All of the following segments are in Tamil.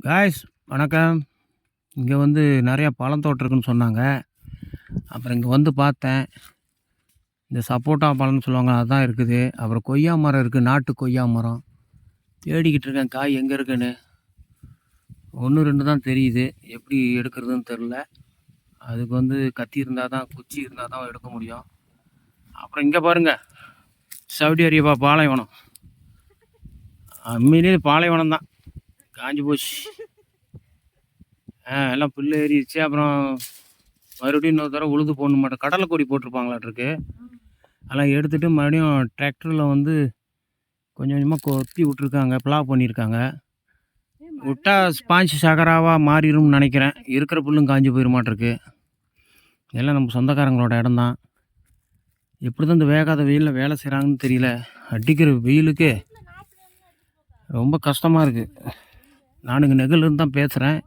காய்ஸ் வணக்கம். இங்கே வந்து நிறையா பழத்தோட்டம் இருக்குன்னு சொன்னாங்க. அப்புறம் இங்கே வந்து பார்த்தேன். இந்த சப்போட்டா பழம்னு சொல்லுவாங்க, அதுதான் இருக்குது. அப்புறம் கொய்யா மரம் இருக்குது, நாட்டு கொய்யா மரம். தேடிக்கிட்டு இருக்கேன் காய் எங்கே இருக்குன்னு. 1 2 தான் தெரியுது, எப்படி எடுக்கிறதுன்னு தெரில. அதுக்கு வந்து கத்தி இருந்தால் தான், குச்சி இருந்தால் தான் எடுக்க முடியும். அப்புறம் இங்கே பாருங்கள், சவுதி அரேபியா பாலைவனம். உண்மையிலேயே பாலைவனம் தான், காஞ்சி போச்சு. எல்லாம் புல் ஏறிடுச்சு. அப்புறம் மறுபடியும் இன்னொரு தடவை உழுது போடணும் மாட்டேன். கடலை கொடி போட்டிருப்பாங்களாட்ருக்கு. அதெல்லாம் எடுத்துகிட்டு மறுபடியும் டிராக்டரில் வந்து கொஞ்சம் கொஞ்சமாக கொத்தி விட்ருக்காங்க, பிளாவ் பண்ணியிருக்காங்க. விட்டால் ஸ்பாஞ்ச் சகராவாக மாறிடும்னு நினைக்கிறேன். இருக்கிற புல்லும் காஞ்சி போயிட மாட்டிருக்கு. எல்லாம் நம்ம சொந்தக்காரங்களோட இடம்தான். எப்படி தான் இந்த வேகாத வெயிலில் வேலை செய்கிறாங்கன்னு தெரியல. அடிக்கிற வெயிலுக்கு ரொம்ப கஷ்டமாக இருக்குது. நான் இங்கே நெகிலிருந்து தான் பேசுகிறேன்.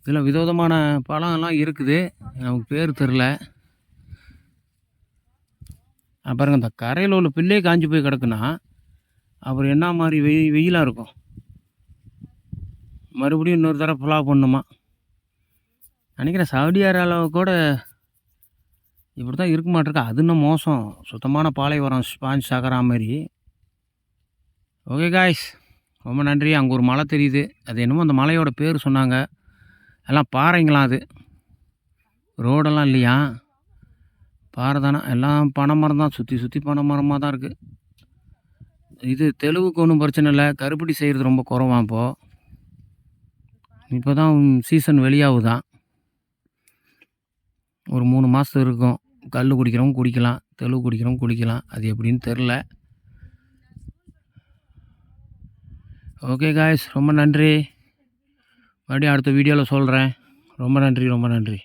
இதில் விதவிதமான பழம்லாம் இருக்குது, நமக்கு பேர் தெரில. பாருங்க, இந்த கரையில் உள்ள பில்லே காஞ்சி போய் கிடக்குன்னா அப்புறம் என்ன மாதிரி வெயிலாக இருக்கும். மறுபடியும் இன்னொரு தடவை ஃபாலோ பண்ணுமா நினைக்கிறேன். சவுதி அரேபியாவில் கூட இப்படி தான் இருக்க மாட்டிருக்கு. அது இன்னும் மோசம், சுத்தமான பாலைவனம், ஸ்பாஞ்ச் சகரா மாதிரி. ஓகே காய்ஸ், ரொம்ப நன்றி. அங்கே ஒரு மலை தெரியுது, அது என்னமோ அந்த மலையோட பேர் சொன்னாங்க. எல்லாம் பாறைங்களாம், அது ரோடெல்லாம் இல்லையா, பாறை தானே. எல்லாம் பனை மரம் தான், சுற்றி சுற்றி பனை மரமாக தான் இருக்குது. இது தெலுவுக்கு ஒன்றும் பிரச்சனை இல்லை, கருப்பட்டி செய்கிறது ரொம்ப குறவான். இப்போ தான் சீசன் வெளியாகுதான். ஒரு 3 மாதம் இருக்கும். கல் குடிக்கிறவங்க குடிக்கலாம், தெலுவு குடிக்கிறவங்க குடிக்கலாம். அது எப்படின்னு தெரில. ஓகே காய்ஸ், ரொம்ப நன்றி. மறுபடியும் அடுத்த வீடியோவில் சொல்கிறேன். ரொம்ப நன்றி, ரொம்ப நன்றி.